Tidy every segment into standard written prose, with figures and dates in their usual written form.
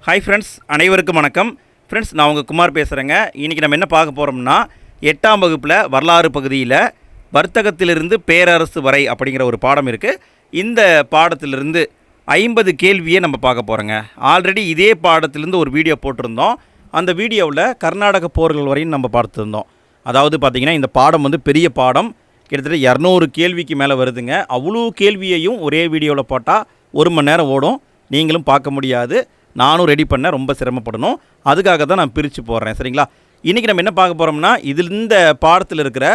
Hi friends, அனைவருக்கும் வணக்கம். Friends, நான் உங்கள் குமார் பேசுகிறேங்க. இன்றைக்கி நம்ம என்ன பார்க்க போகிறோம்னா, 8ஆம் வகுப்பில் வரலாறு பகுதியில் வர்த்தகத்திலிருந்து பேரரசு வரை அப்படிங்கிற ஒரு பாடம் இருக்குது. இந்த பாடத்திலிருந்து 50 கேள்வியை நம்ம பார்க்க போகிறோங்க. ஆல்ரெடி இதே பாடத்திலிருந்து ஒரு வீடியோ போட்டிருந்தோம். அந்த வீடியோவில் கர்நாடக போர்கள் வரையும் நம்ம பார்த்துருந்தோம். அதாவது பார்த்திங்கன்னா, இந்த பாடம் வந்து பெரிய பாடம், கிட்டத்தட்ட 200 கேள்விக்கு மேலே வருதுங்க. அவ்வளோ கேள்வியையும் ஒரே வீடியோவில் போட்டால் 1 மணி நேரம் ஓடும், நீங்களும் பார்க்க முடியாது. நானும் ரெடி பண்ண ரொம்ப சிரமப்படணும். அதுக்காக தான் நான் பிரித்து போடுறேன், சரிங்களா? இன்றைக்கி நம்ம என்ன பார்க்க போகிறோம்னா, இந்த பாடத்தில் இருக்கிற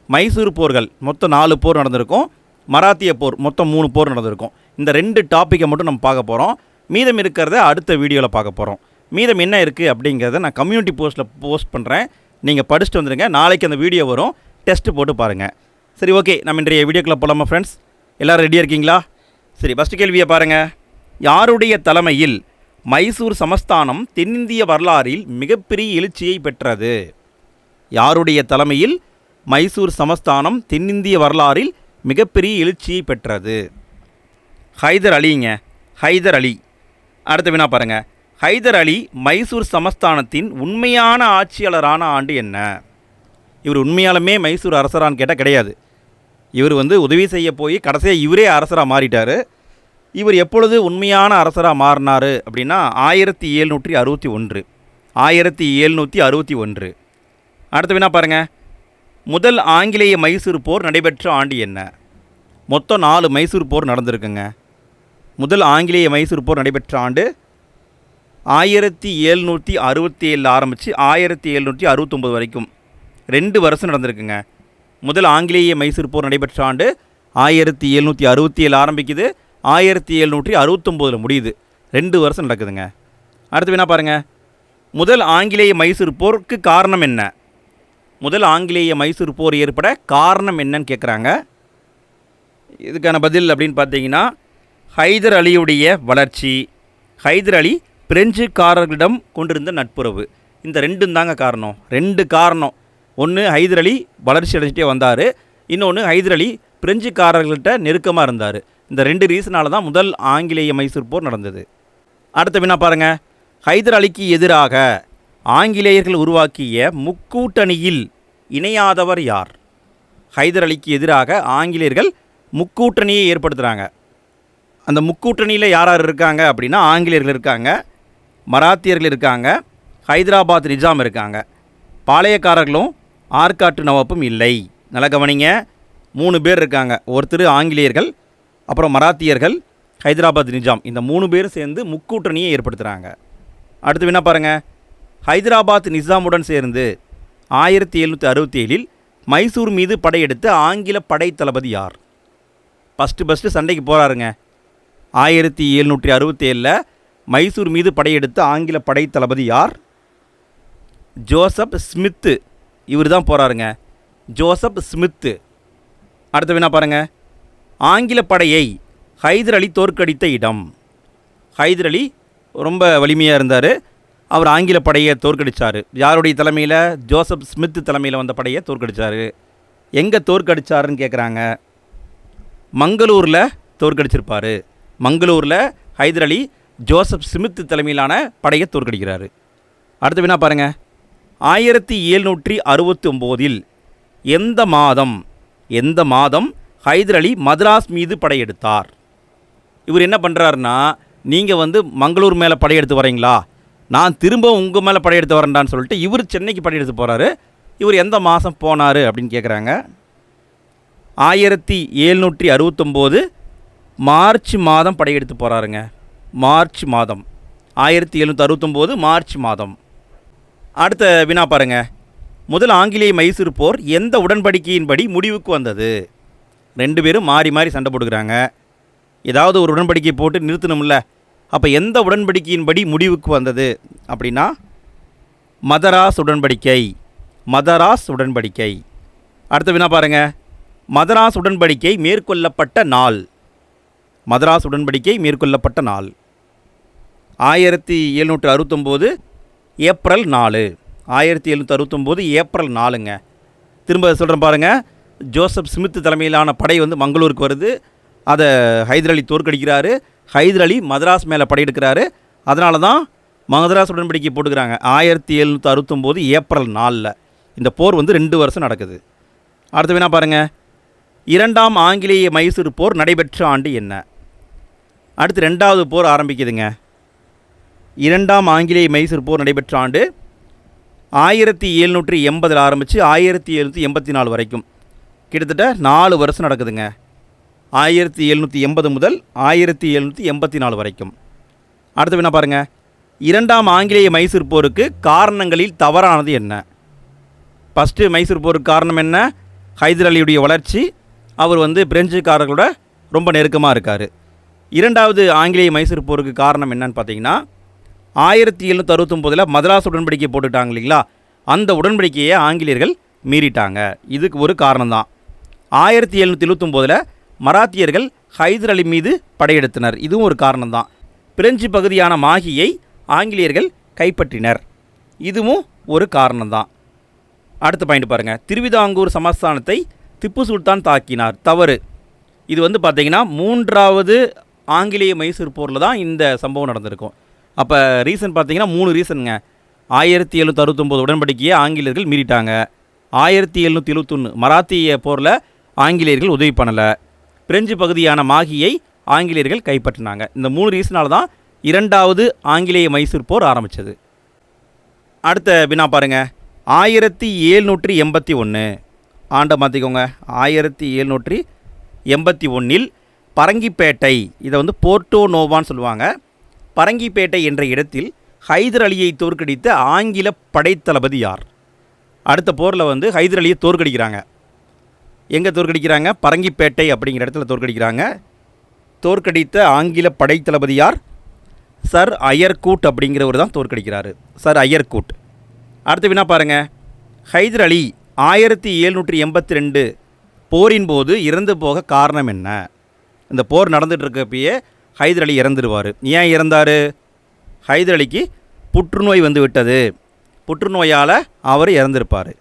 மைசூர் போர்கள் மொத்தம் 4 போர் நடந்திருக்கும், மராத்திய போர் மொத்தம் 3 போர் நடந்திருக்கும். இந்த 2 டாப்பிக்கை மட்டும் நம்ம பார்க்க போகிறோம். மீதம் இருக்கிறத அடுத்த வீடியோவில் பார்க்க போகிறோம். மீதம் என்ன இருக்குது அப்படிங்கிறத நான் கம்யூனிட்டி போஸ்ட்டில் போஸ்ட் பண்ணுறேன். நீங்கள் படிச்சுட்டு வந்துடுங்க. நாளைக்கு அந்த வீடியோ வரும், டெஸ்ட்டு போட்டு பாருங்கள். சரி, ஓகே, நம்ம இன்றைய வீடியோக்குள்ளே போகலாமா ஃப்ரெண்ட்ஸ்? எல்லோரும் ரெடியாக இருக்கீங்களா? சரி, ஃபஸ்ட்டு கேள்வியை பாருங்கள். யாருடைய தலைமையில் மைசூர் சமஸ்தானம் தென்னிந்திய வரலாறில் மிகப்பெரிய எழுச்சியை பெற்றது? யாருடைய தலைமையில் மைசூர் சமஸ்தானம் தென்னிந்திய வரலாறில் மிகப்பெரிய எழுச்சியை பெற்றது? ஹைதர் அலிங்க, ஹைதர் அலி. அடுத்த வினா பாருங்கள். ஹைதர் அலி மைசூர் சமஸ்தானத்தின் உண்மையான ஆட்சியாளரான ஆண்டு என்ன? இவர் உண்மையாலுமே மைசூர் அரசரான்னு கேட்டால் கிடையாது. இவர் உதவி செய்ய போய் கடைசியாக இவரே அரசராக மாறிட்டார். இவர் எப்பொழுது உண்மையான அரசராக மாறினார் அப்படின்னா 1761. 1761. அடுத்த வினா பாருங்கள். முதல் ஆங்கிலேய மைசூர் போர் நடைபெற்ற ஆண்டு என்ன? மொத்தம் 4 மைசூர் போர் நடந்திருக்குங்க. முதல் ஆங்கிலேய மைசூர் போர் நடைபெற்ற ஆண்டு 1767 ஆரம்பித்து 1769 வரைக்கும் 2 வருஷம் நடந்திருக்குங்க. முதல் ஆங்கிலேய மைசூர் போர் நடைபெற்ற ஆண்டு 1767 ஆரம்பிக்குது, 1769 முடியுது. 2 வருஷம் நடக்குதுங்க. அடுத்து வினா பாருங்கள். முதல் ஆங்கிலேய மைசூர் போருக்கு காரணம் என்ன? முதல் ஆங்கிலேய மைசூர் போர் ஏற்பட காரணம் என்னன்னு கேட்குறாங்க. இதுக்கான பதில் அப்படின்னு பார்த்தீங்கன்னா, ஹைதர் அலியுடைய வளர்ச்சி, ஹைதர் அலி பிரெஞ்சுக்காரர்களிடம் கொண்டிருந்த நட்புறவு. இந்த 2 தாங்க காரணம். 2 காரணம். ஒன்று, ஹைதர் அலி வளர்ச்சி அடைஞ்சிட்டே வந்தார். இன்னொன்று, ஹைதர் அலி பிரெஞ்சுக்காரர்கள்ட்ட நெருக்கமாக இருந்தார். இந்த 2 ரீசனால தான் முதல் ஆங்கிலேய மைசூர் போர் நடந்தது. அடுத்த வினா பாருங்கள். ஹைதர் அலிக்கு எதிராக ஆங்கிலேயர்கள் உருவாக்கிய முக்கூட்டணியில் இணையாதவர் யார்? ஹைதர் அலிக்கு எதிராக ஆங்கிலேயர்கள் முக்கூட்டணியை ஏற்படுத்துகிறாங்க. அந்த முக்கூட்டணியில் யார் யார் இருக்காங்க அப்படின்னா, ஆங்கிலேயர்கள் இருக்காங்க, மராத்தியர்கள் இருக்காங்க, ஹைதராபாத் நிஜாம் இருக்காங்க. பாளையக்காரர்களும் ஆற்காட்டு நவாப்பும் இல்லை. நல்லா கவனிங்க. 3 பேர் இருக்காங்க. ஒருத்தர் ஆங்கிலேயர்கள், அப்புறம் மராத்தியர்கள், ஹைதராபாத் நிஜாம். இந்த 3 பேரும் சேர்ந்து முக்கூட்டணியை ஏற்படுத்துகிறாங்க. அடுத்து வினா பாருங்கள். ஹைதராபாத் நிஜாமுடன் சேர்ந்து 1767 மைசூர் மீது படையெடுத்த ஆங்கில படை தளபதி யார்? ஃபஸ்ட்டு சண்டைக்கு போகிறாருங்க. 1767 மைசூர் மீது படையெடுத்த ஆங்கில படை தளபதி யார்? Joseph Smith. இவர் தான் போகிறாருங்க, ஜோசப் ஸ்மித்து. அடுத்த வினா பாருங்கள். ஆங்கில படையை ஹைதர் அலி தோற்கடித்த இடம். ஹைதர் அலி ரொம்ப வலிமையாக இருந்தார். அவர் ஆங்கில படையை தோற்கடித்தார். யாருடைய தலைமையில்? ஜோசப் ஸ்மித் தலைமையில் வந்த படையை தோற்கடித்தார். எங்கே தோற்கடித்தாருன்னு கேட்குறாங்க. மங்களூரில் தோற்கடிச்சிருப்பார். மங்களூரில் ஹைதர் அலி ஜோசப் ஸ்மித் தலைமையிலான படையை தோற்கடிக்கிறார். அடுத்த வினா பாருங்கள். 1769 எந்த மாதம் ஹைதர் அலி மദ്രാஸ் மீது படையெடுத்தார்? இவர் என்ன பண்ணுறாருன்னா, நீங்கள் மங்களூர் மேலே படையெடுத்து வரீங்களா, நான் திரும்ப உங்கள் மேலே படையெடுத்து வரேன்டான்னு சொல்லிட்டு இவர் சென்னைக்கு படையெடுத்து போகிறாரு. இவர் எந்த மாதம் போனார் அப்படின்னு கேட்குறாங்க. 1769 மார்ச் மாதம் படையெடுத்து போகிறாருங்க. மார்ச் மாதம். 1769 மார்ச் மாதம். அடுத்த வினா பாருங்கள். முதல் ஆங்கிலேய மைசூர் போர் எந்த உடன்படிக்கையின்படி முடிவுக்கு வந்தது? 2 பேரும் மாறி மாறி சண்டை போட்டுக்கிறாங்க. ஏதாவது ஒரு உடன்படிக்கை போட்டு நிறுத்தணும்ல. அப்போ எந்த உடன்படிக்கையின்படி முடிவுக்கு வந்தது அப்படின்னா, மதராஸ் உடன்படிக்கை. மதராஸ் உடன்படிக்கை. அடுத்த வினா பாருங்கள். மதராஸ் உடன்படிக்கை மேற்கொள்ளப்பட்ட நாள். மதராஸ் உடன்படிக்கை மேற்கொள்ளப்பட்ட நாள் 1769 ஏப்ரல் 4. 1769 ஏப்ரல் 4ங்க. திரும்ப சொல்கிறேன் பாருங்கள். ஜோசப் ஸ்மித் தலைமையிலான படை மங்களூருக்கு வருது. அதை ஹைதர் அலி தோற்கடிக்கிறாரு. ஹைதர் அலி மதராஸ் மேலே படையெடுக்கிறாரு. அதனால தான் மதராஸ் உடன்படிக்கை போட்டுக்கிறாங்க 1769 ஏப்ரல் 4. இந்த போர் வந்து 2 வருஷம் நடக்குது. அடுத்து வேணா பாருங்கள், 2ஆம் ஆங்கிலேய மைசூர் போர் நடைபெற்ற ஆண்டு என்ன? அடுத்து 2வது போர் ஆரம்பிக்குதுங்க. 2ஆம் ஆங்கிலேய மைசூர் போர் நடைபெற்ற ஆண்டு 1780 ஆரம்பித்து 1784 வரைக்கும் கிட்டத்தட்ட 4 வருஷம் நடக்குதுங்க. 1780 முதல் 1784 வரைக்கும். அடுத்து என்ன பாருங்கள், 2ஆம் ஆங்கிலேய மைசூர் போருக்கு காரணங்களில் தவறானது என்ன? ஃபஸ்ட்டு மைசூர் போருக்கு காரணம் என்ன? ஹைதர் அலியுடைய வளர்ச்சி, அவர் வந்து பிரெஞ்சுக்காரர்களோட ரொம்ப நெருக்கமாக இருக்கார். 2வது ஆங்கிலேய மைசூர் போருக்கு காரணம் என்னன்னு பார்த்தீங்கன்னா 1769 மதராஸ் உடன்படிக்கை போட்டுட்டாங்க இல்லைங்களா, அந்த உடன்படிக்கையை ஆங்கிலேயர்கள் மீறிட்டாங்க. இதுக்கு ஒரு காரணம் தான். 1779 மராத்தியர்கள் ஹைதர் அலி மீது படையெடுத்தனர். இதுவும் ஒரு காரணம் தான். பிரெஞ்சு பகுதியான மாஹியை ஆங்கிலேயர்கள் கைப்பற்றினர். இதுவும் ஒரு காரணம் தான். அடுத்த பாயிண்ட் பாருங்கள், திருவிதாங்கூர் சமஸ்தானத்தை திப்பு சுல்தான் தாக்கினார். தவறு. இது வந்து பார்த்திங்கன்னா 3வது ஆங்கிலேய மைசூர் போரில் தான் இந்த சம்பவம் நடந்திருக்கும். அப்போ ரீசன் பார்த்தீங்கன்னா 3 ரீசனுங்க. 1769 உடன்படிக்கையை ஆங்கிலேயர்கள் மீறிட்டாங்க. 1771 மராத்திய போரில் ஆங்கிலேயர்கள் உதவி பண்ணலை. பிரெஞ்சு பகுதியான மாஹியை ஆங்கிலேயர்கள் கைப்பற்றினாங்க. இந்த 3 ரீசனால் தான் 2வது ஆங்கிலேய மைசூர் போர் ஆரம்பித்தது. அடுத்த வினா பாருங்கள், 1781 ஆண்டை மாற்றிக்கோங்க. 1781 பரங்கிப்பேட்டை, இதை வந்து போர்ட்டோ நோவான்னு சொல்லுவாங்க. பரங்கிப்பேட்டை என்ற இடத்தில் ஹைதர் அலியை தோற்கடித்த ஆங்கில படைத்தளபதி யார்? அடுத்த போரில் வந்து ஹைதர் அலியை தோற்கடிக்கிறாங்க. எங்கே தோற்கடிக்கிறாங்க? பரங்கிப்பேட்டை அப்படிங்கிற இடத்துல தோற்கடிக்கிறாங்க. தோற்கடித்த ஆங்கில படைத்தளபதி யார்? சர் அயர்கூட் அப்படிங்கிறவர் தான் தோற்கடிக்கிறாரு. Sir Eyre Coote. அடுத்த வினா பாருங்கள், ஹைதர் அலி 1782 போரின் போது இறந்து போக காரணம் என்ன? இந்த போர் நடந்துகிட்டு இருக்கப்பயே ஹைதர் அலி இறந்துடுவார். ஏன் இறந்தார்? ஹைதர் அலிக்கு புற்றுநோய் வந்து விட்டது. புற்றுநோயால் அவர் இறந்திருப்பார்.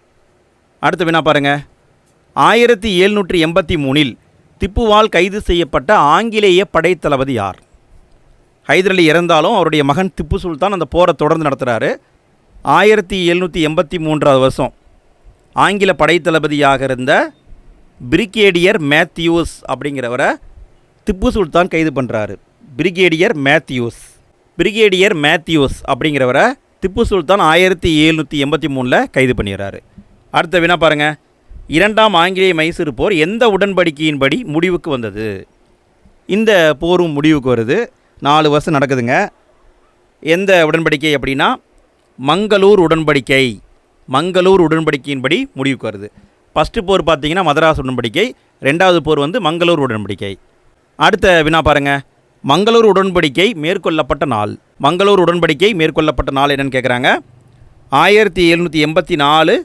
அடுத்த வினா பாருங்கள், 1783 திப்புவால் கைது செய்யப்பட்ட ஆங்கிலேய படைத்தளபதி யார்? ஹைதர் அலி இறந்தாலும் அவருடைய மகன் திப்பு சுல்தான் அந்த போரை தொடர்ந்து நடத்துகிறாரு. 1783 வருஷம் ஆங்கில படைத்தளபதியாக இருந்த பிரிகேடியர் மேத்யூஸ் அப்படிங்கிறவரை திப்பு சுல்தான் கைது பண்ணுறாரு. பிரிகேடியர் மேத்யூஸ் அப்படிங்கிறவரை திப்பு சுல்தான் 1783 கைது பண்ணிடுறாரு. அடுத்த வினா பாருங்கள், 2ஆம் ஆங்கிலேய மைசூர் போர் எந்த உடன்படிக்கையின்படி முடிவுக்கு வந்தது? இந்த போரும் முடிவுக்கு வருது. 4 வருஷம் நடக்குதுங்க. எந்த உடன்படிக்கை அப்படின்னா மங்களூர் உடன்படிக்கையின்படி முடிவுக்கு வருது. ஃபஸ்ட்டு போர் பார்த்தீங்கன்னா மதராஸ் உடன்படிக்கை, 2வது போர் வந்து மங்களூர் உடன்படிக்கை. அடுத்த வினா பாருங்கள், மங்களூர் உடன்படிக்கை மேற்கொள்ளப்பட்ட நாள். மங்களூர் உடன்படிக்கை மேற்கொள்ளப்பட்ட நாள் என்னென்னு கேட்குறாங்க. 1784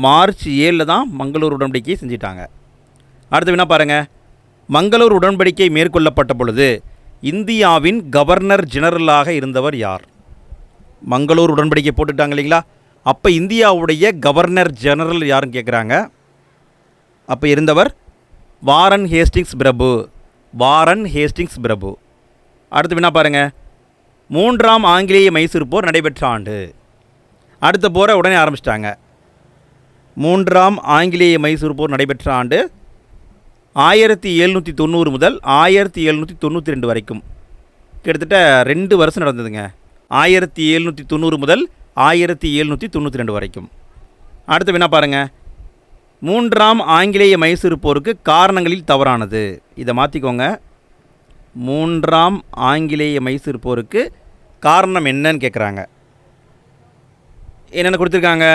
மார்ச் 7 தான் மங்களூர் உடன்படிக்கை செஞ்சிட்டாங்க. அடுத்த வினா பாருங்கள், மங்களூர் உடன்படிக்கை மேற்கொள்ளப்பட்ட பொழுது இந்தியாவின் கவர்னர் ஜெனரலாக இருந்தவர் யார்? மங்களூர் உடன்படிக்கை போட்டுட்டாங்க இல்லைங்களா, அப்போ இந்தியாவுடைய கவர்னர் ஜெனரல் யாருன்னு கேட்குறாங்க. அப்போ இருந்தவர் வாரன் ஹேஸ்டிங்ஸ் பிரபு. அடுத்து வினா பாருங்கள், 3ஆம் ஆங்கிலேய மைசூர் போர் நடைபெற்ற ஆண்டு. அடுத்த போரை உடனே ஆரம்பிச்சிட்டாங்க. 3ஆம் ஆங்கிலேய மைசூர் போர் நடைபெற்ற ஆண்டு 1790 முதல் 1792 வரைக்கும் கிட்டத்தட்ட 2 வருஷம் நடந்ததுங்க. 1790 முதல் 1792 வரைக்கும். அடுத்த வினா பாருங்கள், 3ஆம் ஆங்கிலேய மைசூர் போருக்கு காரணங்களில் தவறானது. இதை மாற்றிக்கோங்க. 3ஆம் ஆங்கிலேய மைசூர் போருக்கு காரணம் என்னன்னு கேட்குறாங்க. என்னென்ன கொடுத்துருக்காங்க?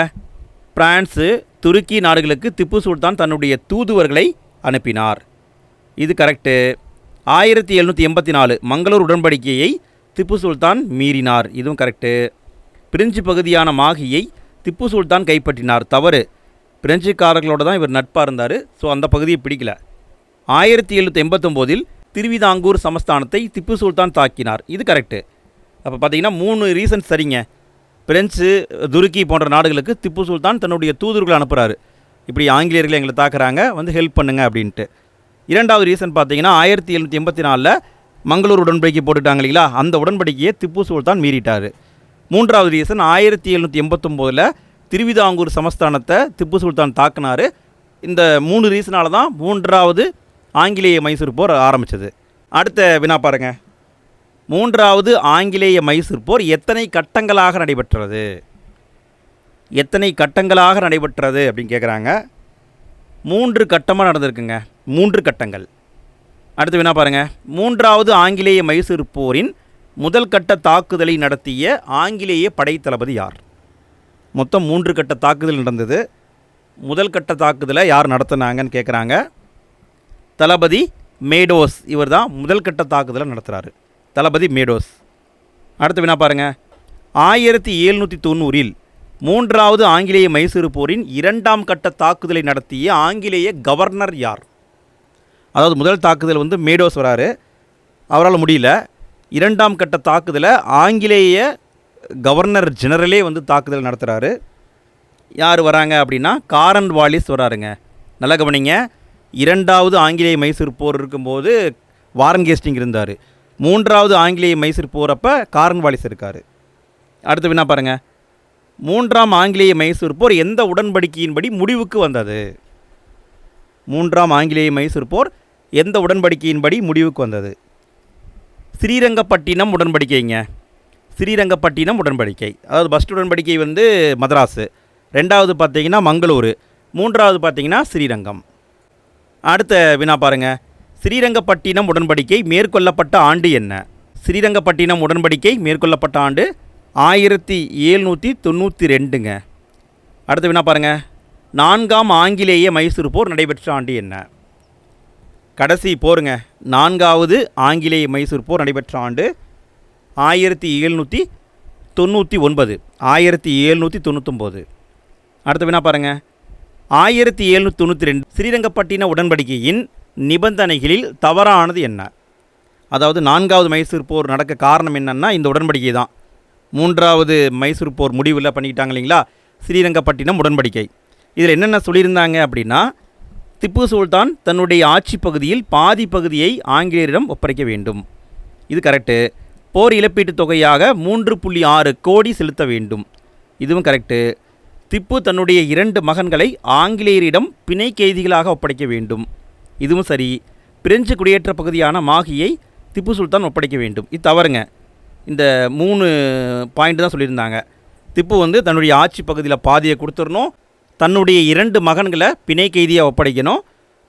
பிரான்ஸு, துருக்கி நாடுகளுக்கு திப்பு சுல்தான் தன்னுடைய தூதுவர்களை அனுப்பினார். இது கரெக்டு. 1784 மங்களூர் உடன்படிக்கையை திப்பு சுல்தான் மீறினார். இதுவும் கரெக்டு. பிரெஞ்சு பகுதியான மாஹியை திப்பு சுல்தான் கைப்பற்றினார். தவறு. பிரெஞ்சுக்காரர்களோடு தான் இவர் நட்பாக இருந்தார். ஸோ அந்த பகுதியை பிடிக்கல. 1789 திருவிதாங்கூர் சமஸ்தானத்தை திப்பு சுல்தான் தாக்கினார். இது கரெக்டு. அப்போ பார்த்தீங்கன்னா 3 ரீசன்ஸ் சரிங்க. பிரெஞ்சு, துருக்கி போன்ற நாடுகளுக்கு திப்பு சுல்தான் தன்னுடைய தூதர்களை அனுப்புகிறாரு. இப்படி ஆங்கிலேயர்கள் எங்களை தாக்குறாங்க, வந்து ஹெல்ப் பண்ணுங்க அப்படின்ட்டு. 2வது ரீசன் பார்த்தீங்கன்னா 1784 மங்களூர் உடன்படிக்கை போட்டுட்டாங்க இல்லைங்களா, அந்த உடன்படிக்கையை திப்பு சுல்தான் மீறிட்டார். மூன்றாவது ரீசன் 1789 திருவிதாங்கூர் சமஸ்தானத்தை திப்பு சுல்தான் தாக்குனார். இந்த 3 ரீசனால தான் 3வது ஆங்கிலேய மைசூர் போர் ஆரம்பித்தது. அடுத்த வினா பாருங்கள். 3வது ஆங்கிலேய மைசூர் போர் எத்தனை கட்டங்களாக நடைபெற்றது? எத்தனை கட்டங்களாக நடைபெற்றது அப்படின்னு கேட்குறாங்க. 3 கட்டமாக நடந்திருக்குங்க. 3 கட்டங்கள். அடுத்து வினா பாருங்கள். 3வது ஆங்கிலேய மைசூர் போரின் முதல் கட்ட தாக்குதலை நடத்திய ஆங்கிலேய படைத்தளபதி யார்? மொத்தம் 3 கட்ட தாக்குதல் நடந்தது. முதல் கட்ட தாக்குதலை யார் நடத்தினாங்கன்னு கேட்குறாங்க. தளபதி மேடோஸ் இவர் தான் முதல் கட்ட தாக்குதலை நடத்துகிறாரு. தளபதி மேடோஸ். அடுத்து வினா பாருங்கள். 1790 3வது ஆங்கிலேய மைசூர் போரின் 2ஆம் கட்ட தாக்குதலை நடத்திய ஆங்கிலேய கவர்னர் யார்? அதாவது முதல் தாக்குதல் வந்து மேடோஸ் வராரு, அவரால் முடியல. 2ஆம் கட்ட தாக்குதலை ஆங்கிலேய கவர்னர் ஜெனரலே வந்து தாக்குதல் நடத்துகிறாரு. யார் வராங்க அப்படின்னா காரன் வாலிஸ் வராருங்க. நல்லா கவனிங்க. 2வது ஆங்கிலேய மைசூர் போர் இருக்கும்போது வாரன் கேஸ்டிங் இருந்தார். 3வது ஆங்கிலேய மைசூர் போகிறப்ப காரன் வாலிஸ் இருக்கார். அடுத்து வினா பாருங்கள். 3ஆம் ஆங்கிலேய மைசூர் போர் எந்த உடன்படிக்கையின்படி முடிவுக்கு வந்தது? 3ஆம் ஆங்கிலேய மைசூர் போர் எந்த உடன்படிக்கையின்படி முடிவுக்கு வந்தது? ஸ்ரீரங்கப்பட்டினம் உடன்படிக்கைங்க. ஸ்ரீரங்கப்பட்டினம் உடன்படிக்கை. அதாவது ஃபஸ்ட் உடன்படிக்கை வந்து மதராஸு, 2வது பார்த்தீங்கன்னா மங்களூரு, 3வது பார்த்தீங்கன்னா ஸ்ரீரங்கம். அடுத்த வினா பாருங்கள். ஸ்ரீரங்கப்பட்டினம் உடன்படிக்கை மேற்கொள்ளப்பட்ட ஆண்டு என்ன? ஸ்ரீரங்கப்பட்டினம் உடன்படிக்கை மேற்கொள்ளப்பட்ட ஆண்டு 1792ங்க. அடுத்த வினா பாருங்கள். 4ஆம் ஆங்கிலேய மைசூர் போர் நடைபெற்ற ஆண்டு என்ன? கடைசி போருங்க. 4வது ஆங்கிலேய மைசூர் போர் நடைபெற்ற ஆண்டு 1799. 1799. அடுத்த வினா பாருங்கள். 1792 ஸ்ரீரங்கப்பட்டின உடன்படிக்கையின் நிபந்தனைகளில் தவறானது என்ன? அதாவது 4வது மைசூர் போர் நடக்க காரணம் என்னன்னா இந்த உடன்படிக்கை தான். 3வது மைசூர் போர் முடிவில் பண்ணிக்கிட்டாங்க இல்லைங்களா, ஸ்ரீரங்கப்பட்டினம் உடன்படிக்கை. இதில் என்னென்ன சொல்லியிருந்தாங்க அப்படின்னா, திப்பு சுல்தான் தன்னுடைய ஆட்சி பகுதியில் பாதி பகுதியை ஆங்கிலேயரிடம் ஒப்படைக்க வேண்டும். இது கரெக்டு. போர் இழப்பீட்டுத் தொகையாக 3.6 கோடி செலுத்த வேண்டும். இதுவும் கரெக்டு. திப்பு தன்னுடைய 2 மகன்களை ஆங்கிலேயரிடம் பிணை கைதிகளாக ஒப்படைக்க வேண்டும். இதுவும் சரி. பிரெஞ்சு குடியேற்ற பகுதியான மாகியை திப்பு சுல்தான் ஒப்படைக்க வேண்டும். இது தவறுங்க. இந்த 3 பாயிண்ட் தான் சொல்லியிருந்தாங்க. திப்பு வந்து தன்னுடைய ஆட்சி பகுதியில் பாதியை கொடுத்துடணும், தன்னுடைய 2 மகன்களை பிணை கைதியாக ஒப்படைக்கணும்,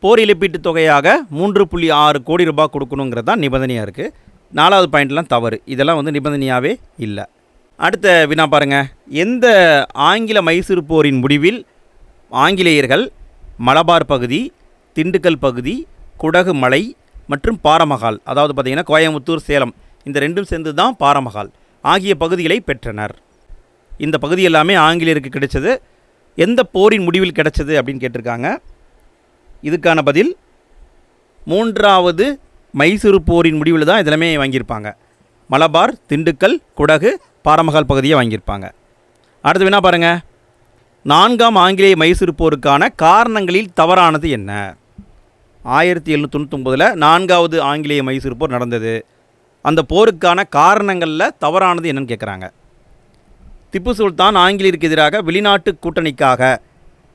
போர் இழப்பீட்டுத் தொகையாக 3.6 கோடி ரூபாய் கொடுக்கணுங்கிறது தான் நிபந்தனையாக இருக்குது. 4வது பாயிண்ட்லாம் தவறு. இதெல்லாம் வந்து நிபந்தனையாகவே இல்லை. அடுத்த வினா பாருங்கள். எந்த ஆங்கில மைசூர் போரின் முடிவில் ஆங்கிலேயர்கள் மலபார் பகுதி, திண்டுக்கல் பகுதி, குடகு மலை மற்றும் பாரமகால், அதாவது பார்த்திங்கன்னா கோயம்புத்தூர், சேலம், இந்த 2ம் சேர்ந்து தான் பாரமகால் ஆகிய பகுதிகளை பெற்றனர்? இந்த பகுதி எல்லாமே ஆங்கிலேயருக்கு கிடைச்சது. எந்த போரின் முடிவில் கிடைச்சது அப்படின்னு கேட்டிருக்காங்க. இதுக்கான பதில் 3வது மைசூர் போரின் முடிவில் தான் இதெல்லாமே வாங்கியிருப்பாங்க. மலபார், திண்டுக்கல், குடகு, பாரமகால் பகுதியை வாங்கியிருப்பாங்க. அடுத்த வினா பாருங்கள். 4ஆம் ஆங்கிலேய மைசூர் போருக்கான காரணங்களில் தவறானது என்ன? 1799 4வது ஆங்கிலேய மைசூர் போர் நடந்தது. அந்த போருக்கான காரணங்களில் தவறானது என்னன்னு கேட்குறாங்க. திப்பு சுல்தான் ஆங்கிலேயருக்கு எதிராக வெளிநாட்டு கூட்டணிக்காக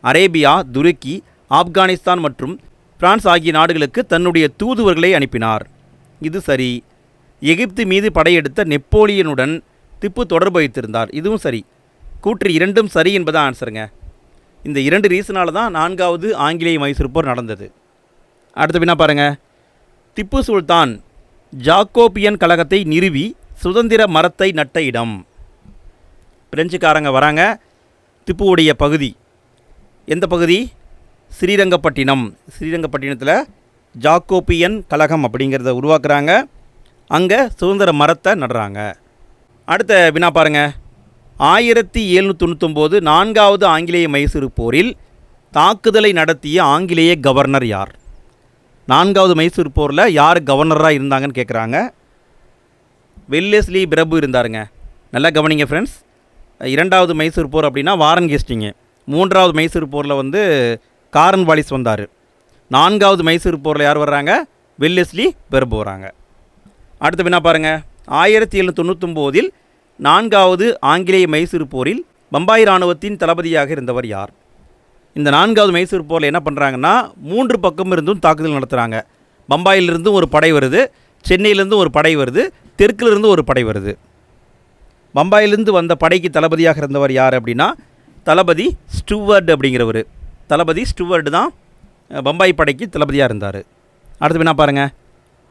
அரேபியா, துருக்கி, ஆப்கானிஸ்தான் மற்றும் பிரான்ஸ் ஆகிய நாடுகளுக்கு தன்னுடைய தூதுவர்களை அனுப்பினார். இது சரி. எகிப்து மீது படையெடுத்த நெப்போலியனுடன் திப்பு தொடர்பு வைத்திருந்தார். இதுவும் சரி. கூற்று 2ம் சரி என்பதான் ஆன்சருங்க. இந்த 2 ரீசனால தான் 4வது ஆங்கிலேய மைசூர் போர் நடந்தது. அடுத்த வினா பாருங்கள். திப்பு சுல்தான் ஜாக்கோபியன் கழகத்தை நிறுவி சுதந்திர மரத்தை நட்ட இடம்? பிரெஞ்சுக்காரங்க வராங்க. திப்புவுடைய பகுதி எந்த பகுதி? ஸ்ரீரங்கப்பட்டினம். ஸ்ரீரங்கப்பட்டினத்தில் ஜாக்கோபியன் கழகம் அப்படிங்கிறத உருவாக்குறாங்க. அங்கே சுதந்திர மரத்தை நடுறாங்க. அடுத்த வினா பாருங்கள். 1799 4வது ஆங்கிலேய மைசூர் போரில் தாக்குதலை நடத்திய ஆங்கிலேய கவர்னர் யார்? 4வது மைசூர் போரில் யார் கவர்னராக இருந்தாங்கன்னு கேட்குறாங்க. வெல்லெஸ்லி பிரபு இருந்தாருங்க. நல்லா கவனிங்க ஃப்ரெண்ட்ஸ். 2வது மைசூர் போர் அப்படின்னா வாரன் கேஸ்டிங்கு. 3வது மைசூர் போரில் வந்து காரன் வாலிஸ் வந்தார். 4வது மைசூர் போரில் யார் வர்றாங்க? வெல்லெஸ்லி பிரபு வராங்க. அடுத்த வினா பாருங்கள். 1799 4வது ஆங்கிலேய மைசூர் போரில் பம்பாய் இராணுவத்தின் தளபதியாக இருந்தவர் யார்? இந்த 4வது மைசூர் போரில் என்ன பண்ணுறாங்கன்னா 3 பக்கம் இருந்தும் தாக்குதல் நடத்துகிறாங்க. பம்பாயிலிருந்தும் ஒரு படை வருது, சென்னையிலேருந்து ஒரு படை வருது, தெற்கிலிருந்து ஒரு படை வருது. பம்பாயிலிருந்து வந்த படைக்கு தளபதியாக இருந்தவர் யார் அப்படின்னா தளபதி ஸ்டூவர்ட் அப்படிங்கிறவர். தளபதி ஸ்டூவர்டு தான் பம்பாய் படைக்கு தளபதியாக இருந்தார். அடுத்து என்ன பாருங்கள்,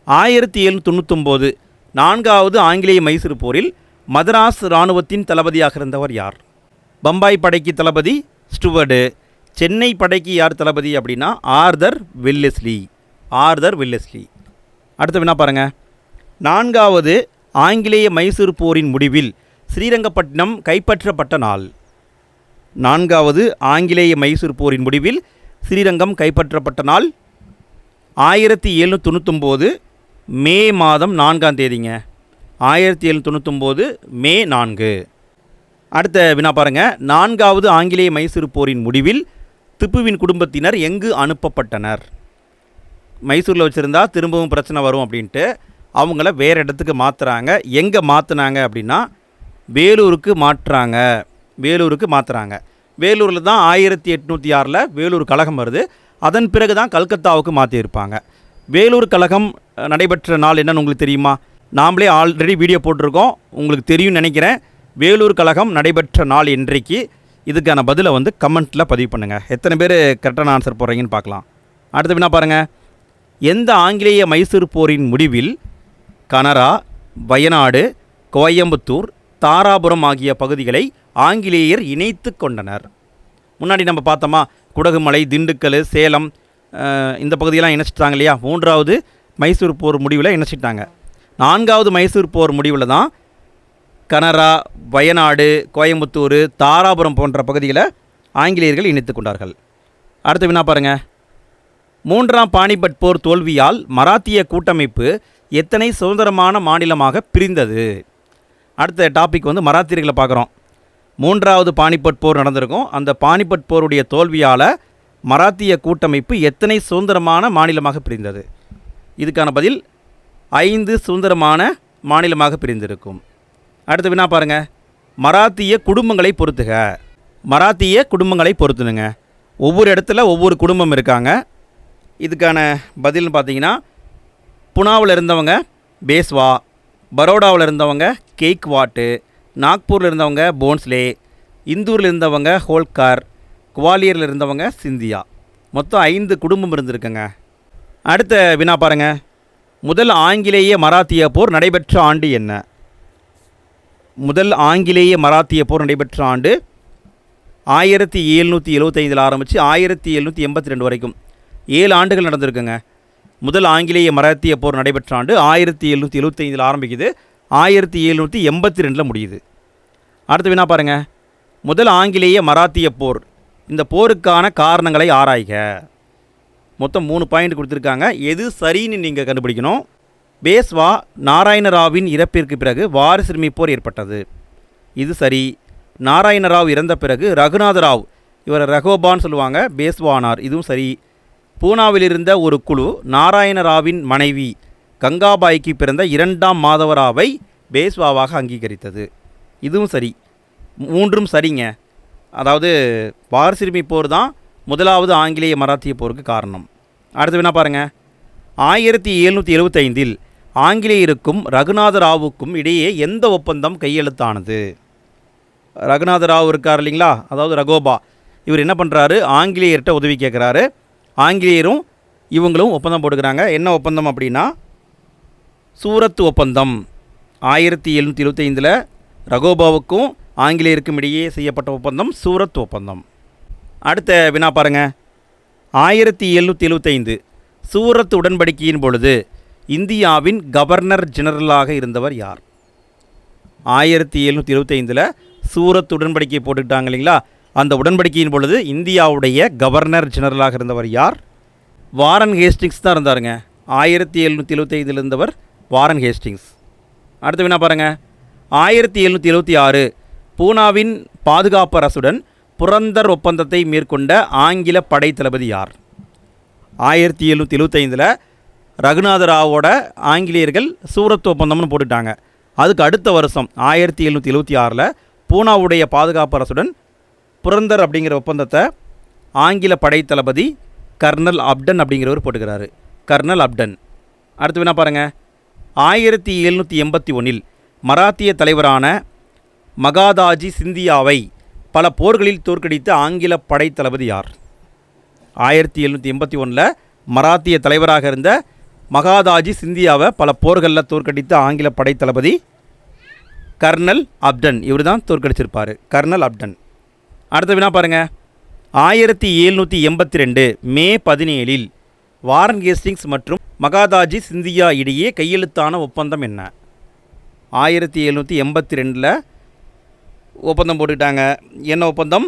1799 4வது ஆங்கிலேய மைசூர் போரில் மதராஸ் இராணுவத்தின் தளபதியாக இருந்தவர் யார்? பம்பாய் படைக்கு தளபதி ஸ்டூவர்டு. சென்னை படைக்கு யார் தளபதி அப்படின்னா ஆர்தர் வெல்லஸ்லி. Arthur Wellesley. அடுத்து என்ன பாருங்கள், 4வது ஆங்கிலேய மைசூர் போரின் முடிவில் ஸ்ரீரங்கப்பட்டினம் கைப்பற்றப்பட்ட நாள். 4வது ஆங்கிலேய மைசூர் போரின் முடிவில் ஸ்ரீரங்கம் கைப்பற்றப்பட்ட நாள் 1799 மே மாதம் 4ஆம் தேதிங்க. 1799 மே 4. அடுத்த வினா பாருங்கள், 4வது ஆங்கிலேய மைசூர் போரின் முடிவில் திப்புவின் குடும்பத்தினர் எங்கு அனுப்பப்பட்டனர்? மைசூரில் வச்சுருந்தா திரும்பவும் பிரச்சனை வரும் அப்படின்ட்டு அவங்கள வேறு இடத்துக்கு மாற்றுறாங்க. எங்கே மாற்றினாங்க அப்படின்னா வேலூருக்கு மாற்றுறாங்க. வேலூருக்கு மாற்றுறாங்க. வேலூரில் தான் 1806 வேலூர் கழகம் வருது. அதன் பிறகு தான் கல்கத்தாவுக்கு மாற்றியிருப்பாங்க. வேலூர் கழகம் நடைபெற்ற நாள் என்னன்னு உங்களுக்கு தெரியுமா? நாம்ளே ஆல்ரெடி வீடியோ போட்டிருக்கோம், உங்களுக்கு தெரியும்னு நினைக்கிறேன். வேலூர் கழகம் நடைபெற்ற நாள் என்றைக்கு? இதுக்கான பதிலை வந்து கமெண்ட்டில் பதிவு பண்ணுங்கள். எத்தனை பேர் கரெக்டான ஆன்சர் போடுறீங்கன்னு பார்க்கலாம். அடுத்து என்ன பாருங்கள், எந்த ஆங்கிலேய மைசூர் போரின் முடிவில் கனரா, வயநாடு, கோயம்புத்தூர், தாராபுரம் ஆகிய பகுதிகளை ஆங்கிலேயர் இணைத்து கொண்டனர்? முன்னாடி நம்ம பார்த்தோமா, குடகுமலை, திண்டுக்கல், சேலம் இந்த பகுதியெல்லாம் இணைச்சிட்டாங்க இல்லையா? 3வது மைசூர் போர் முடிவில் இணைச்சிட்டாங்க. 4வது மைசூர் போர் முடிவில் தான் கனரா, வயநாடு, கோயம்புத்தூர், தாராபுரம் போன்ற பகுதிகளை ஆங்கிலேயர்கள் இணைத்து கொண்டார்கள். அடுத்த வினா பாருங்கள், 3ஆம் பானிபட் போர் தோல்வியால் மராத்திய கூட்டமைப்பு எத்தனை சுதந்திரமான மாநிலமாக பிரிந்தது? அடுத்த டாபிக் வந்து மராத்தியர்களை பார்க்குறோம். 3வது பானிபட் போர் நடந்திருக்கும். அந்த பானிபட் போருடைய தோல்வியால் மராத்திய கூட்டமைப்பு எத்தனை சுதந்திரமான மாநிலமாக பிரிந்தது? இதுக்கான பதில் 5 சுதந்திரமான மாநிலமாக பிரிந்திருக்கும். அடுத்த வினா பாருங்கள், மராத்திய குடும்பங்களை பொறுத்துக. மராத்திய குடும்பங்களை பொறுத்துனுங்க. ஒவ்வொரு இடத்துல ஒவ்வொரு குடும்பம் இருக்காங்க. இதுக்கான பதில்னு பார்த்தீங்கன்னா புனாவில் இருந்தவங்க பேஸ்வா, பரோடாவில் இருந்தவங்க கெய்க்வாட்டு, நாக்பூரில் இருந்தவங்க போன்ஸ்லே, இந்தூரில் இருந்தவங்க ஹோல்கார், குவாலியரில் இருந்தவங்க சிந்தியா. மொத்தம் 5 குடும்பம் இருந்திருக்குங்க. அடுத்த வினா பாருங்கள், முதல் ஆங்கிலேய மராத்திய போர் நடைபெற்ற ஆண்டு என்ன? முதல் ஆங்கிலேய மராத்திய போர் நடைபெற்ற ஆண்டு 1775 ஆரம்பித்து 1782 வரைக்கும் 7 ஆண்டுகள் நடந்திருக்குங்க. முதல் ஆங்கிலேய மராத்திய போர் நடைபெற்ற ஆண்டு 1775 ஆரம்பிக்குது, 1782 முடியுது. அடுத்த வினா பாருங்கள், முதல் ஆங்கிலேய மராத்திய போர், இந்த போருக்கான காரணங்களை ஆராய்க. மொத்தம் 3 பாயிண்ட் கொடுத்துருக்காங்க. எது சரின்னு நீங்கள் கண்டுபிடிக்கணும். பேஸ்வா நாராயணராவின் இறப்பிற்கு பிறகு வாரிசுரிமை போர் ஏற்பட்டது. இது சரி. நாராயணராவ் இறந்த பிறகு ரகுநாதராவ், இவரை ரகோபான்னு சொல்லுவாங்க, பேஸ்வானார். இதுவும் சரி. பூனாவில் இருந்த ஒரு குழு நாராயணராவின் மனைவி கங்காபாய்க்கு பிறந்த 2ஆம் மாதவராவை பேஸ்வாவாக அங்கீகரித்தது. இதுவும் சரி. 3ம் சரிங்க. அதாவது வாரிசுரிமை போர் தான் முதலாவது ஆங்கிலேய மராத்திய போருக்கு காரணம். அடுத்து என்ன பாருங்கள், 1775 ஆங்கிலேயருக்கும் ரகுநாதராவுக்கும் இடையே எந்த ஒப்பந்தம் கையெழுத்தானது? ரகுநாதராவ் இருக்கார் இல்லைங்களா, அதாவது ரகோபா, இவர் என்ன பண்ணுறாரு, ஆங்கிலேயர்கிட்ட உதவி கேட்குறாரு. ஆங்கிலேயரும் இவங்களும் ஒப்பந்தம் போட்டுக்கிறாங்க. என்ன ஒப்பந்தம் அப்படின்னா சூரத் ஒப்பந்தம். 1775 ரகோபாவுக்கும் ஆங்கிலேயருக்கும் இடையே செய்யப்பட்ட ஒப்பந்தம் சூரத் ஒப்பந்தம். அடுத்த வினா பாருங்கள், 1775 சூரத் உடன்படிக்கையின் பொழுது இந்தியாவின் கவர்னர் ஜெனரலாக இருந்தவர் யார்? 1775 சூரத் உடன்படிக்கை போட்டுக்கிட்டாங்க இல்லைங்களா, அந்த உடன்படிக்கையின் பொழுது இந்தியாவுடைய கவர்னர் ஜெனரலாக இருந்தவர் யார்? வாரன் ஹேஸ்டிங்ஸ் தான் இருந்தாருங்க. 1775 இருந்தவர் வாரன் ஹேஸ்டிங்ஸ். அடுத்த வினா பாருங்கள், 1776 பூனாவின் பாதுகாப்பு அரசுடன் புரந்தர் ஒப்பந்தத்தை மேற்கொண்ட ஆங்கில படை தளபதி யார்? 1775 ரகுநாதராவோட ஆங்கிலேயர்கள் சூரத் ஒப்பந்தம்னு போட்டுட்டாங்க. அதுக்கு அடுத்த வருஷம் 1776 பூனாவுடைய பாதுகாப்பு அரசுடன் புரந்தர் அப்படிங்கிற ஒப்பந்தத்தை ஆங்கில படைத்தளபதி கர்னல் அப்டன் அப்படிங்கிறவர் போட்டுக்கிறாரு. கர்னல் அப்டன். அடுத்து வேணா பாருங்கள், 1781 மராத்திய தலைவரான மகாதாஜி சிந்தியாவை பல போர்களில் தோற்கடித்த ஆங்கில படைத்தளபதி யார்? 1781 மராத்திய தலைவராக இருந்த மகாதாஜி சிந்தியாவை பல போர்களில் தோற்கடித்த ஆங்கில படைத்தளபதி கர்னல் அப்டன். இவர் தான் தோற்கடிச்சிருப்பார், கர்னல் அப்டன். அடுத்த வினா பாருங்கள், 1782 மே 17 வாரன் ஹேஸ்டிங்ஸ் மற்றும் மகாதாஜி சிந்தியா இடையே கையெழுத்தான ஒப்பந்தம் என்ன? 1782 ஒப்பந்தம் போட்டுக்கிட்டாங்க. என்ன ஒப்பந்தம்?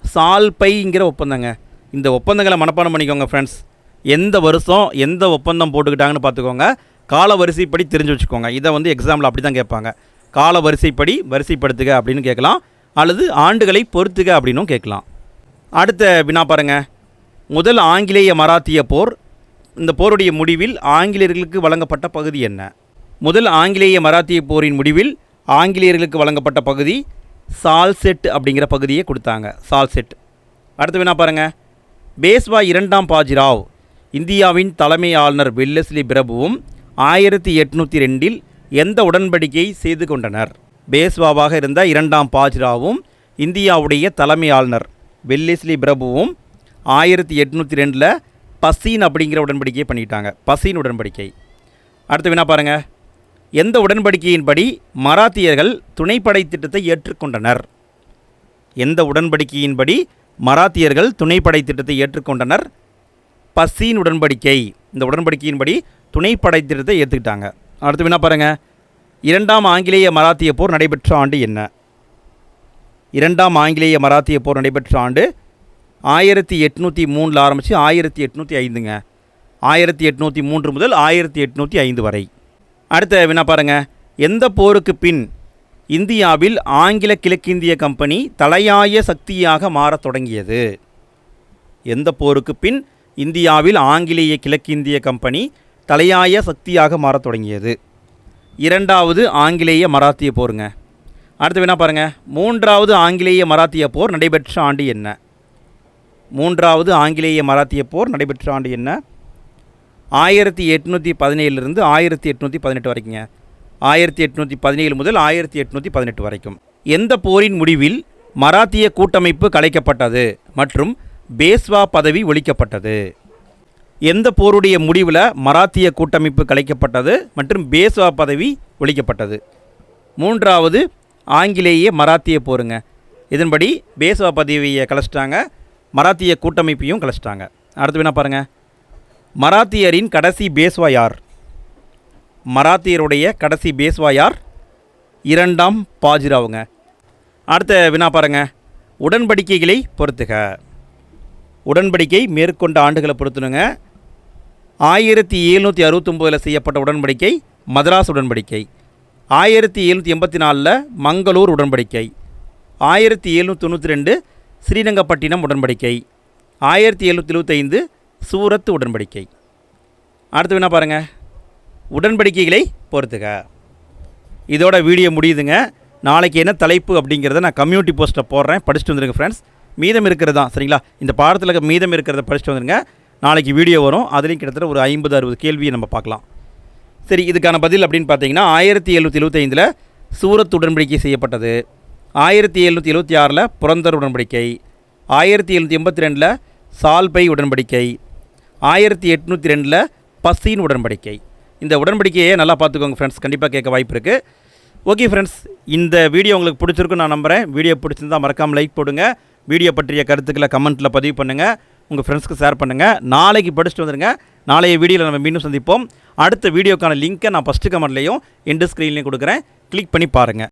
சால்பைங்கிற ஒப்பந்தங்க. இந்த ஒப்பந்தங்களை மனப்பாடம் பண்ணிக்கோங்க ஃப்ரெண்ட்ஸ். எந்த வருஷம் எந்த ஒப்பந்தம் போட்டுக்கிட்டாங்கன்னு பார்த்துக்கோங்க. கால வரிசைப்படி தெரிஞ்சு வச்சுக்கோங்க. இதை வந்து எக்ஸாமில் அப்படி தான் கேட்பாங்க. கால வரிசைப்படி வரிசைப்படுத்துக அப்படின்னு கேட்கலாம், அல்லது ஆண்டுகளை பொறுத்துக அப்படின்னும் கேட்கலாம். அடுத்த வினா பாருங்கள், முதல் ஆங்கிலேய மராத்திய போர். இந்த போருடைய முடிவில் ஆங்கிலேயர்களுக்கு வழங்கப்பட்ட பகுதி என்ன? முதல் ஆங்கிலேய மராத்திய போரின் முடிவில் ஆங்கிலேயர்களுக்கு வழங்கப்பட்ட பகுதி சால்செட் அப்படிங்கிற பகுதியை கொடுத்தாங்க, சால்செட். அடுத்த வினா பாருங்கள், பேஷ்வா இரண்டாம் பாஜிராவ் இந்தியாவின் தலைமை ஆளுநர் வெல்லஸ்லி பிரபுவும் 1802 எந்த உடன்படிக்கையை செய்து கொண்டனர்? பேஷ்வாவாக இருந்த இரண்டாம் பாஜிராவும் இந்தியாவுடைய தலைமை ஆளுநர் வெல்லஸ்லி பிரபுவும் 1802 பசீன் அப்படிங்கிற உடன்படிக்கையை பண்ணிட்டாங்க, பசீன் உடன்படிக்கை. அடுத்த வினா பாருங்கள், எந்த உடன்படிக்கையின்படி மராத்தியர்கள் துணைப்படை திட்டத்தை ஏற்றுக்கொண்டனர்? எந்த உடன்படிக்கையின்படி மராத்தியர்கள் துணைப்படை திட்டத்தை ஏற்றுக்கொண்டனர்? பசீன் உடன்படிக்கை. இந்த உடன்படிக்கையின்படி துணைப்படை திட்டத்தை ஏற்றுக்கிட்டாங்க. அடுத்து வினா பாருங்கள், இரண்டாம் ஆங்கிலேய மராத்திய போர் நடைபெற்ற ஆண்டு என்ன? இரண்டாம் ஆங்கிலேய மராத்திய போர் நடைபெற்ற ஆண்டு 1803 ஆரம்பித்து 1805ங்க. 1803 முதல் 1805 வரை. அடுத்த வினா பாருங்கள், எந்த போருக்கு பின் இந்தியாவில் ஆங்கில கிழக்கிந்திய கம்பெனி தலையாய சக்தியாக மாறத் தொடங்கியது? எந்த போருக்கு பின் இந்தியாவில் ஆங்கிலேய கிழக்கிந்திய கம்பெனி தலையாய சக்தியாக மாறத் தொடங்கியது? இரண்டாவது ஆங்கிலேய மராத்திய போருங்க. அடுத்த வினா பாருங்கள், மூன்றாவது ஆங்கிலேய மராத்திய போர் நடைபெற்ற ஆண்டு என்ன? மூன்றாவது ஆங்கிலேய மராத்திய போர் நடைபெற்ற ஆண்டு என்ன? 1817 1818 வரைக்குங்க. 1817 முதல் 1818 வரைக்கும். எந்த போரின் முடிவில் மராத்திய கூட்டமைப்பு கலைக்கப்பட்டது மற்றும் பேஷ்வா பதவி ஒழிக்கப்பட்டது? எந்த போருடைய முடிவில் மராத்திய கூட்டமைப்பு கலைக்கப்பட்டது மற்றும் பேஷ்வா பதவி ஒழிக்கப்பட்டது? மூன்றாவது ஆங்கிலேய மராத்திய போருங்க. இதன்படி பேஷ்வா பதவியை கலைச்சிட்டாங்க, மராத்திய கூட்டமைப்பையும் கலைச்சிட்டாங்க. அடுத்து வினா பாருங்கள், மராத்தியரின் கடைசி பேஷ்வா யார்? மராத்தியருடைய கடைசி பேஷ்வா யார்? இரண்டாம் பாஜிராவுங்க. அடுத்த வினா பாருங்கள், உடன்படிக்கைகளை பொறுத்துக. உடன்படிக்கை மேற்கொண்ட ஆண்டுகளை பொறுத்துனுங்க. 1769 செய்யப்பட்ட உடன்படிக்கை மதராஸ் உடன்படிக்கை. 1784 மங்களூர் உடன்படிக்கை. 1792 ஸ்ரீரங்கப்பட்டினம் உடன்படிக்கை. 1775 சூரத் உடன்படிக்கை. அடுத்து என்ன பாருங்கள், உடன்படிக்கைகளை பொறுத்துக. இதோட வீடியோ முடியுதுங்க. நாளைக்கு என்ன தலைப்பு அப்படிங்கிறத நான் கம்யூனிட்டி போஸ்ட்டில் போடுறேன், படிச்சுட்டு வந்துடுங்க ஃப்ரெண்ட்ஸ். மீதம் இருக்கிறது தான் சரிங்களா, இந்த பாடத்தில் மீதம் இருக்கிறத படிச்சுட்டு வந்துடுங்க. நாளைக்கு வீடியோ வரும், அதுலேயும் கிட்டத்தட்ட ஒரு 50-60 கேள்வியை நம்ம பார்க்கலாம். சரி, இதுக்கான பதில் அப்படின்னு பார்த்தீங்கன்னா 1775 சூரத் உடன்படிக்கை செய்யப்பட்டது. 1776 புரந்தர் உடன்படிக்கை. 1782 சால்பை உடன்படிக்கை. 1802 பசீன் உடன்படிக்கை. இந்த உடன்படிக்கையை நல்லா பார்த்துக்கோங்க ஃப்ரெண்ட்ஸ், கண்டிப்பாக கேட்க வாய்ப்பு இருக்குது. ஓகே ஃப்ரெண்ட்ஸ், இந்த வீடியோ உங்களுக்கு பிடிச்சிருக்குன்னு நான் நம்புகிறேன். வீடியோ பிடிச்சிருந்தால் மறக்காமல் லைக் போடுங்க. வீடியோ பற்றிய கருத்துக்களை கமெண்ட்டில் பதிவு பண்ணுங்கள், உங்கள் ஃப்ரெண்ட்ஸ்க்கு ஷேர் பண்ணுங்கள். நாளைக்கு படிச்சுட்டு வந்துடுங்க. நாளைய வீடியோவில் நம்ம மீண்டும் சந்திப்போம். அடுத்த வீடியோக்கான லிங்க்கை நான் ஃபஸ்ட்டு கமெண்ட்லேயும் எண்டு ஸ்க்ரீன்லேயும் கொடுக்குறேன், கிளிக் பண்ணி பாருங்கள்.